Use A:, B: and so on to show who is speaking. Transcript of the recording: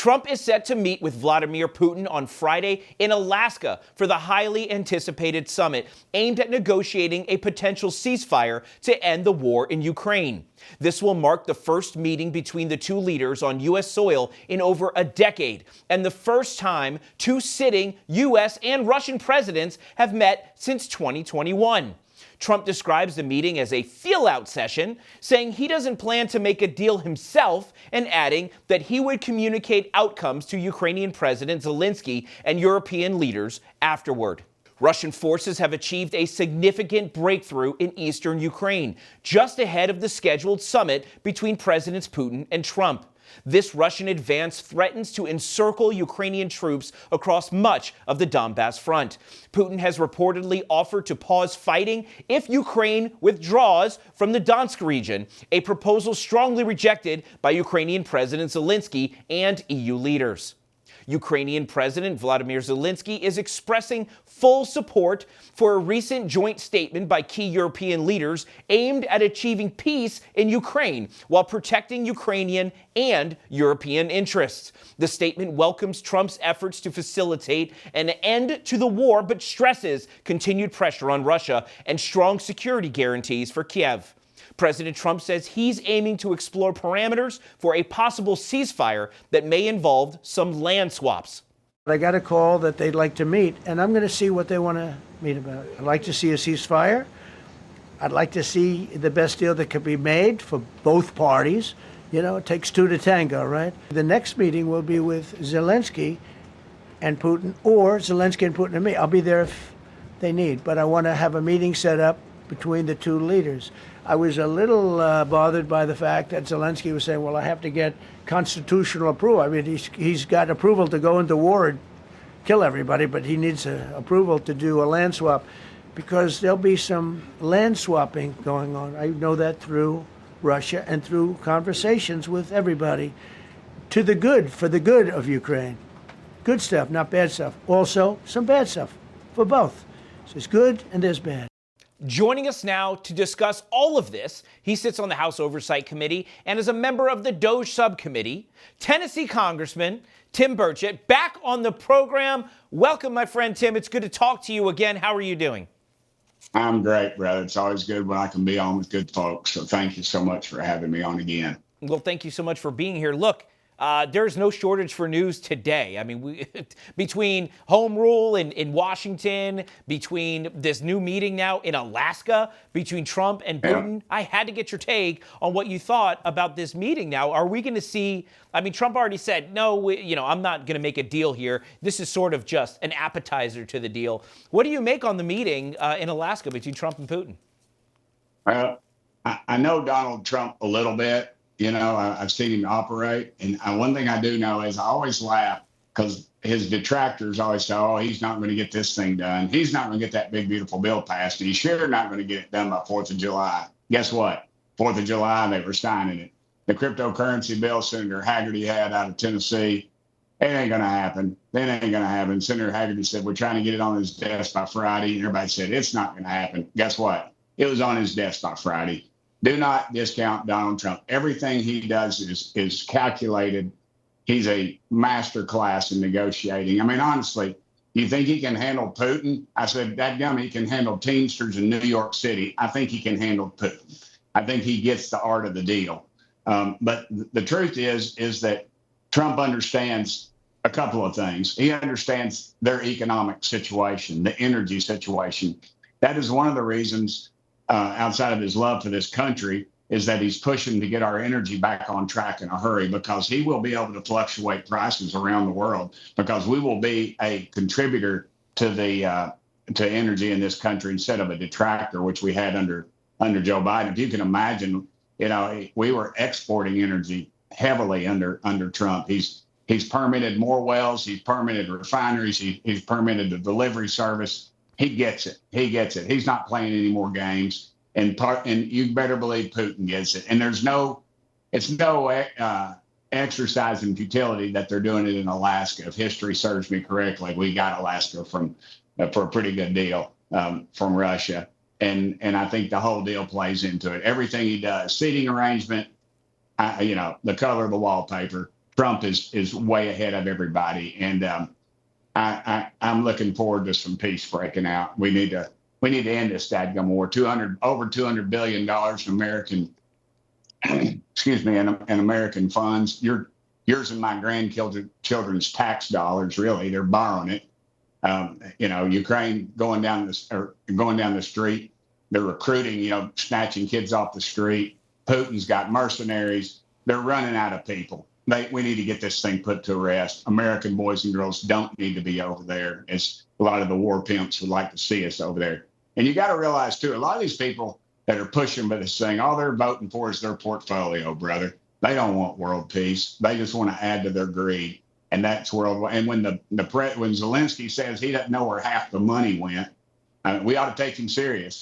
A: Trump is set to meet with Vladimir Putin on Friday in Alaska for the highly anticipated summit aimed at negotiating a potential ceasefire to end the war in Ukraine. This will mark the first meeting between the two leaders on U.S. soil in over a decade, and the first time two sitting U.S. and Russian presidents have met since 2021. Trump describes the meeting as a feel-out session, saying he doesn't plan to make a deal himself and adding that he would communicate outcomes to Ukrainian President Zelensky and European leaders afterward. Russian forces have achieved a significant breakthrough in eastern Ukraine, just ahead of the scheduled summit between Presidents Putin and Trump. This Russian advance threatens to encircle Ukrainian troops across much of the Donbas front. Putin has reportedly offered to pause fighting if Ukraine withdraws from the Donetsk region, a proposal strongly rejected by Ukrainian President Zelensky and EU leaders. Ukrainian President Volodymyr Zelensky is expressing full support for a recent joint statement by key European leaders aimed at achieving peace in Ukraine while protecting Ukrainian and European interests. The statement welcomes Trump's efforts to facilitate an end to the war, but stresses continued pressure on Russia and strong security guarantees for Kiev. President Trump says he's aiming to explore parameters for a possible ceasefire that may involve some land swaps.
B: I got a call that they'd like to meet, and I'm going to see what they want to meet about. I'd like to see a ceasefire. I'd like to see the best deal that could be made for both parties. You know, it takes two to tango, right? The next meeting will be with Zelensky and Putin, or Zelensky and Putin and me. I'll be there if they need, but I want to have a meeting set up between the two leaders. I was a little bothered by the fact that Zelensky was saying, well, I have to get constitutional approval. I mean, he's got approval to go into war and kill everybody, but he needs approval to do a land swap because there'll be some land swapping going on. I know that through Russia and through conversations with everybody to the good, for the good of Ukraine. Good stuff, not bad stuff. Also, some bad stuff for both. So there's good and there's bad.
A: Joining us now to discuss all of this, he sits on the House Oversight Committee and is a member of the DOJ Subcommittee, Tennessee Congressman Tim Burchett, back on the program. Welcome, my friend Tim. It's good to talk to you again. How are you doing?
C: I'm great, brother. It's always good when I can be on with good folks. So thank you so much for having me on again.
A: Well, thank you so much for being here. Look, there's no shortage for news today. I mean, between home rule in Washington, between this new meeting now in Alaska, between Trump and Putin, I had to get your take on what you thought about this meeting now. Are we going to see, I mean, Trump already said, no, I'm not going to make a deal here. This is sort of just an appetizer to the deal. What do you make on the meeting in Alaska between Trump and Putin?
C: I know Donald Trump a little bit. You know, I've seen him operate. And one thing I do know is I always laugh because his detractors always say, oh, he's not going to get this thing done. He's not going to get that big, beautiful bill passed. And he's sure not going to get it done by 4th of July. Guess what? 4th of July, they were signing it. The cryptocurrency bill Senator Hagerty had out of Tennessee, it ain't going to happen. It ain't going to happen. Senator Hagerty said, we're trying to get it on his desk by Friday. And everybody said, it's not going to happen. Guess what? It was on his desk by Friday. Do not discount Donald Trump. Everything he does is calculated. He's a master class in negotiating. I mean, honestly, you think he can handle Putin? I said, dadgum, he can handle Teamsters in New York City. I think he can handle Putin. I think he gets the art of the deal. But the truth is that Trump understands a couple of things. He understands their economic situation, the energy situation. That is one of the reasons outside of his love for this country, is that he's pushing to get our energy back on track in a hurry, because he will be able to fluctuate prices around the world, because we will be a contributor to the to energy in this country instead of a detractor, which we had under Joe Biden. If you can imagine, we were exporting energy heavily under Trump. He's permitted more wells, he's permitted refineries, he's permitted the delivery service. He gets it. He gets it. He's not playing any more games. And you better believe Putin gets it. And it's no exercise in futility that they're doing it in Alaska. If history serves me correctly, we got Alaska for a pretty good deal from Russia. And I think the whole deal plays into it. Everything he does, seating arrangement, the color of the wallpaper, Trump is way ahead of everybody, and I'm looking forward to some peace breaking out. We need to end this dadgum war. Over $200 billion in American, excuse me, in American funds. Yours and my grandchildren's tax dollars. Really, they're borrowing it. Ukraine going down the street. They're recruiting, snatching kids off the street. Putin's got mercenaries. They're running out of people. We need to get this thing put to rest. American boys and girls don't need to be over there, as a lot of the war pimps would like to see us over there. And you got to realize, too, a lot of these people that are pushing for this thing, all they're voting for is their portfolio, brother. They don't want world peace. They just want to add to their greed. And that's world. And when when Zelensky says he doesn't know where half the money went, we ought to take him serious.